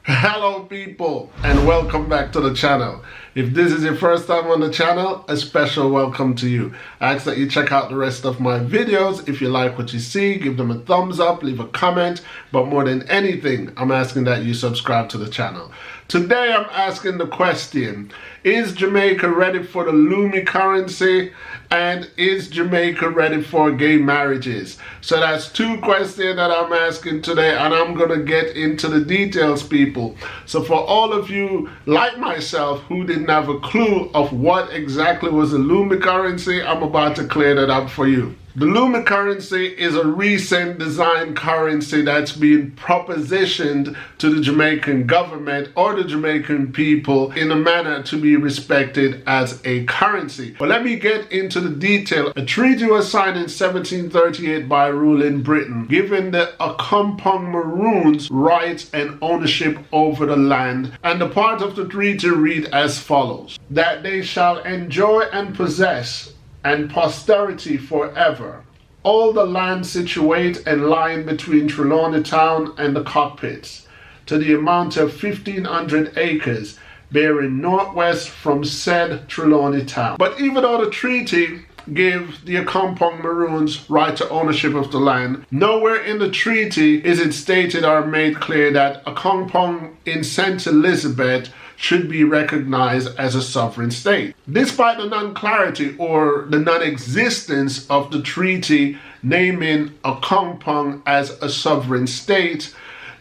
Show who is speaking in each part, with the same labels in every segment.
Speaker 1: Hello people, and welcome back to the channel. If this is your first time on the channel, a special welcome to you. I ask that you check out the rest of my videos. If you like what you see, give them a thumbs up, leave a comment, but more than anything, I'm asking that you subscribe to the channel. Today I'm asking the question, is Jamaica ready for the Lumi currency? And is Jamaica ready for gay marriages? So that's two questions that I'm asking today, and I'm gonna get into the details, people. So for all of you like myself who didn't have a clue of what exactly was the Lumi currency, I'm about to clear that up for you. The Lumi currency is a recent design currency that's being propositioned to the Jamaican government or the Jamaican people in a manner to be respected as a currency. But let me get into the detail. A treaty was signed in 1738 by a ruling Britain, giving the Accompong Maroons rights and ownership over the land. And the part of the treaty read as follows: that they shall enjoy and possess and posterity forever all the land situate and lying between Trelawney Town and the Cockpits, to the amount of 1,500 acres, bearing northwest from said Trelawney Town. But even though the treaty gave the Accompong Maroons right to ownership of the land, nowhere in the treaty is it stated or made clear that Accompong in St. Elizabeth should be recognized as a sovereign state. Despite the non-clarity or the non-existence of the treaty naming Accompong as a sovereign state,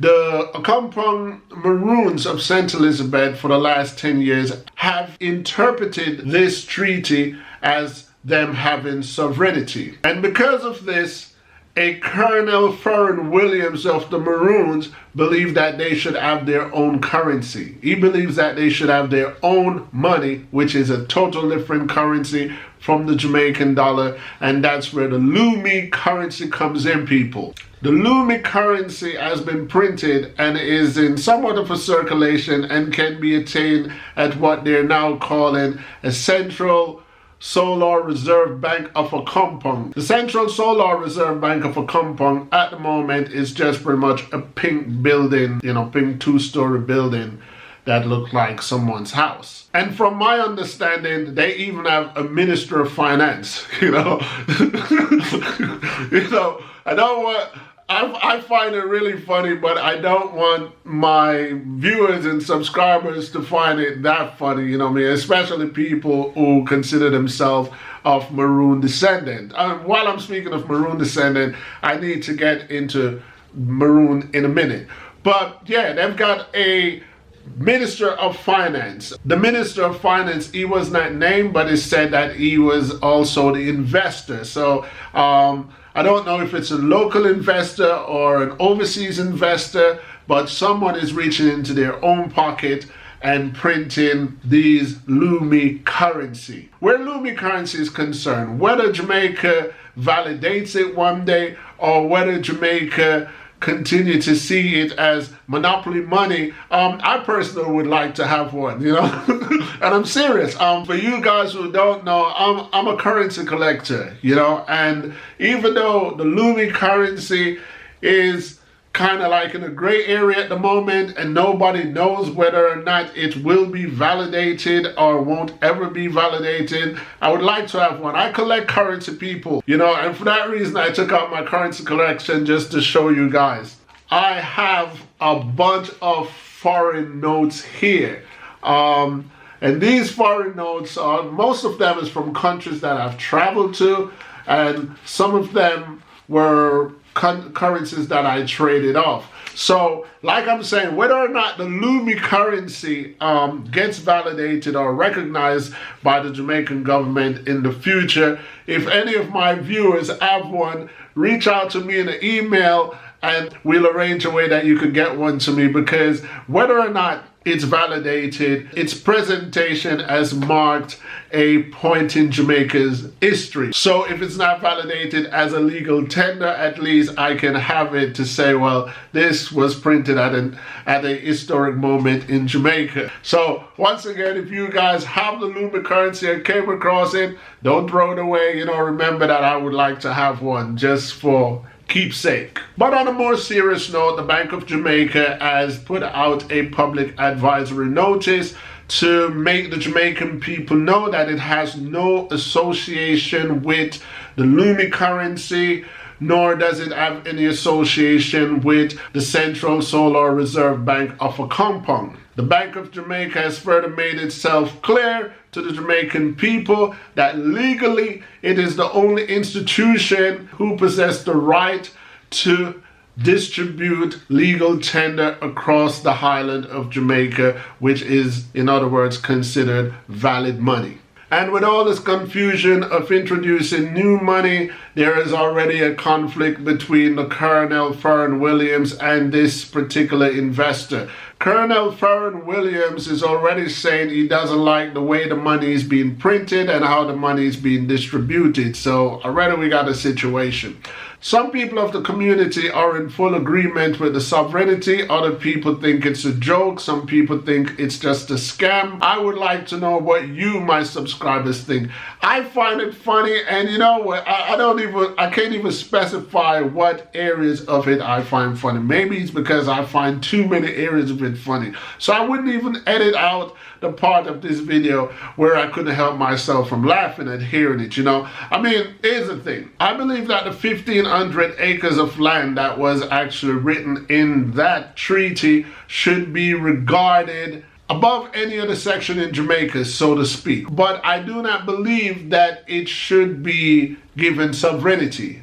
Speaker 1: the Accompong Maroons of St. Elizabeth for the last 10 years have interpreted this treaty as them having sovereignty. And because of this, a Colonel Ferren Williams of the Maroons believed that they should have their own currency. He believes that they should have their own money, which is a total different currency from the Jamaican dollar, and that's where the Lumi currency comes in, people. The Lumi currency has been printed and is in somewhat of a circulation and can be attained at what they're now calling a Central Solar Reserve Bank of Accompong. The Central Solar Reserve Bank of Accompong at the moment is just pretty much a pink building, pink two-story building that looked like someone's house. And from my understanding, they even have a Minister of Finance, I find it really funny, but I don't want my viewers and subscribers to find it that funny, especially people who consider themselves of Maroon descendant. While I'm speaking of Maroon descendant, I need to get into Maroon in a minute. But yeah, they've got a Minister of Finance. The Minister of Finance, he was not named, but it said that he was also the investor. So, I don't know if it's a local investor or an overseas investor, but someone is reaching into their own pocket and printing these Lumi currency. Where Lumi currency is concerned, whether Jamaica validates it one day or whether Jamaica continue to see it as monopoly money, I personally would like to have one, and I'm serious. For you guys who don't know, I'm a currency collector, and even though the Lumi currency is kind of like in a gray area at the moment and nobody knows whether or not it will be validated or won't ever be validated, I would like to have one. I collect currency, people, and for that reason I took out my currency collection just to show you guys. I have a bunch of foreign notes here, and these foreign notes are, most of them is from countries that I've traveled to, and some of them were currencies that I traded off. So, like I'm saying, whether or not the Lumi currency gets validated or recognized by the Jamaican government in the future, if any of my viewers have one, reach out to me in an email and we'll arrange a way that you could get one to me, because whether or not it's validated, its presentation has marked a point in Jamaica's history. So if it's not validated as a legal tender, at least I can have it to say, well, this was printed at a historic moment in Jamaica. So once again, if you guys have the Lumi currency and came across it, don't throw it away. Remember that I would like to have one just for keepsake. But on a more serious note, the Bank of Jamaica has put out a public advisory notice to make the Jamaican people know that it has no association with the Lumi Currency, nor does it have any association with the Central Solar Reserve Bank of a compound. The Bank of Jamaica has further made itself clear to the Jamaican people that legally it is the only institution who possess the right to distribute legal tender across the island of Jamaica, which is, in other words, considered valid money. And with all this confusion of introducing new money, there is already a conflict between the Colonel Farron Williams and this particular investor. Colonel Farron Williams is already saying he doesn't like the way the money is being printed and how the money is being distributed. So already we got a situation. Some people of the community are in full agreement with the sovereignty. Other people think it's a joke. Some people think it's just a scam. I would like to know what you, my subscribers, think. I find it funny, and you know what? I can't even specify what areas of it I find funny. Maybe it's because I find too many areas of it funny. So I wouldn't even edit out the part of this video where I couldn't help myself from laughing at hearing it, you know. I mean, here's the thing. I believe that the 1,500 acres of land that was actually written in that treaty should be regarded above any other section in Jamaica, so to speak. But I do not believe that it should be given sovereignty.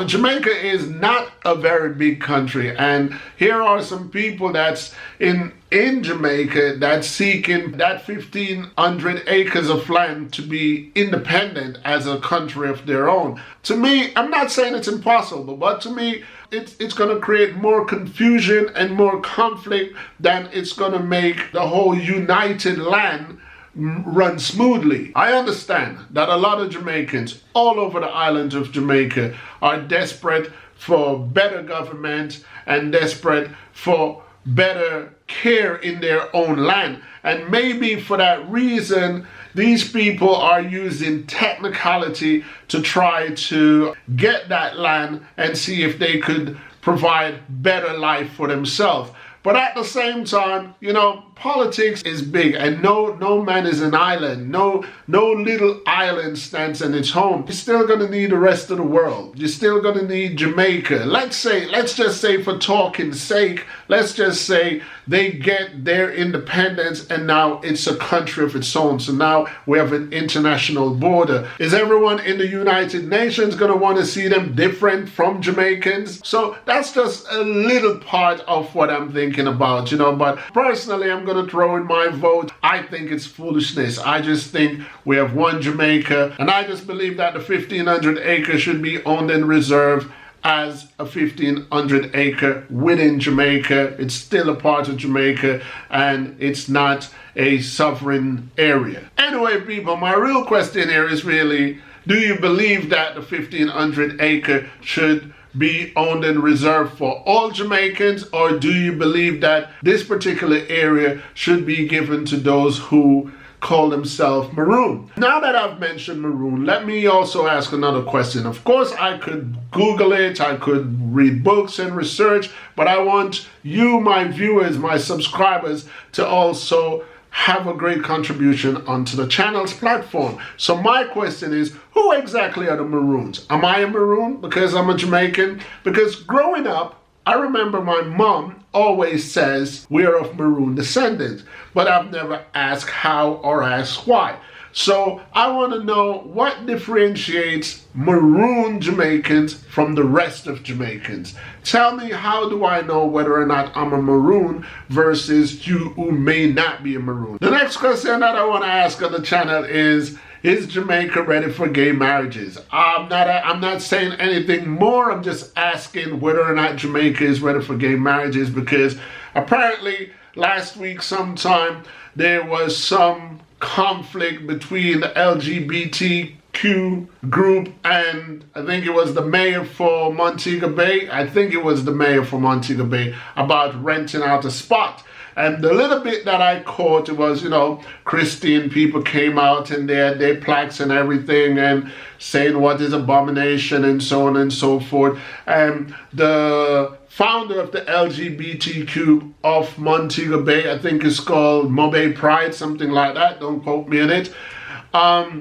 Speaker 1: Jamaica is not a very big country, and here are some people that's in Jamaica that's seeking that 1,500 acres of land to be independent as a country of their own. To me, I'm not saying it's impossible, but to me, it's going to create more confusion and more conflict than it's going to make the whole united land run smoothly. I understand that a lot of Jamaicans all over the island of Jamaica are desperate for better government and desperate for better care in their own land. And maybe for that reason, these people are using technicality to try to get that land and see if they could provide better life for themselves. But at the same time, you know, politics is big, and no man is an island. No little island stands in its home. You're still gonna need the rest of the world. You're still gonna need Jamaica. Let's just say for talking's sake, let's just say they get their independence and now it's a country of its own. So now we have an international border. Is everyone in the United Nations gonna want to see them different from Jamaicans? So that's just a little part of what I'm thinking about, you know. But personally, I'm gonna throw in my vote. I think it's foolishness. I just think we have one Jamaica, and I just believe that the 1,500 acres should be owned and reserved as a 1,500 acre within Jamaica. It's still a part of Jamaica, and it's not a sovereign area. Anyway, people, my real question here is really, do you believe that the 1,500 acre should be owned and reserved for all Jamaicans, or do you believe that this particular area should be given to those who call themselves Maroon? Now that I've mentioned Maroon, let me also ask another question. Of course, I could Google it, I could read books and research, but I want you, my viewers, my subscribers, to also have a great contribution onto the channel's platform. So my question is, who exactly are the Maroons? Am I a Maroon because I'm a Jamaican? Because growing up, I remember my mom always says we're of Maroon descendants, but I've never asked how or asked why. So I want to know what differentiates Maroon Jamaicans from the rest of Jamaicans. Tell me, how do I know whether or not I'm a Maroon versus you who may not be a Maroon? The next question that I want to ask on the channel is Jamaica ready for gay marriages? I'm not saying anything more. I'm just asking whether or not Jamaica is ready for gay marriages, because apparently last week sometime there was some conflict between the LGBTQ group and I think it was the mayor for Montego Bay. I think it was the mayor for Montego Bay about renting out a spot. And the little bit that I caught, it was, Christian people came out and they had their plaques and everything and saying what is abomination and so on and so forth. And the founder of the LGBTQ of Montego Bay, I think it's called Mobe Pride, something like that, don't quote me on it.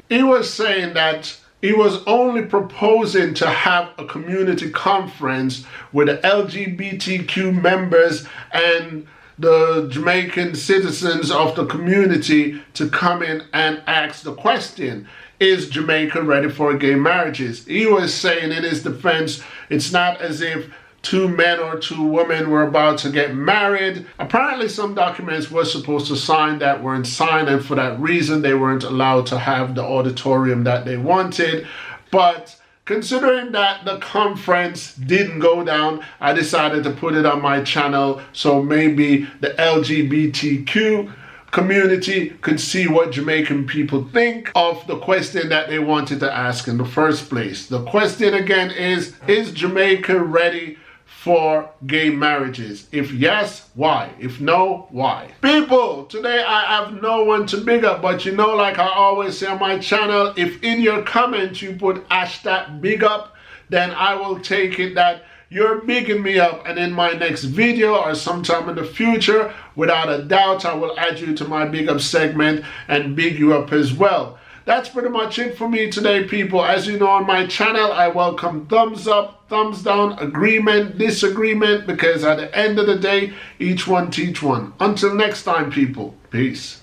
Speaker 1: He was saying that he was only proposing to have a community conference with the LGBTQ members and the Jamaican citizens of the community to come in and ask the question, is Jamaica ready for gay marriages? He was saying in his defense, it's not as if two men or two women were about to get married. Apparently some documents were supposed to sign that weren't signed, and for that reason they weren't allowed to have the auditorium that they wanted. But considering that the conference didn't go down, I decided to put it on my channel so maybe the LGBTQ community could see what Jamaican people think of the question that they wanted to ask in the first place. The question again is Jamaica ready for gay marriages? If yes, why? If no, why? People, today I have no one to big up, but like I always say on my channel, if in your comments you put hashtag big up, then I will take it that you're bigging me up, and in my next video or sometime in the future, without a doubt, I will add you to my big up segment and big you up as well. That's pretty much it for me today, people. As you know, on my channel, I welcome thumbs up, thumbs down, agreement, disagreement, because at the end of the day, each one teach one. Until next time, people. Peace.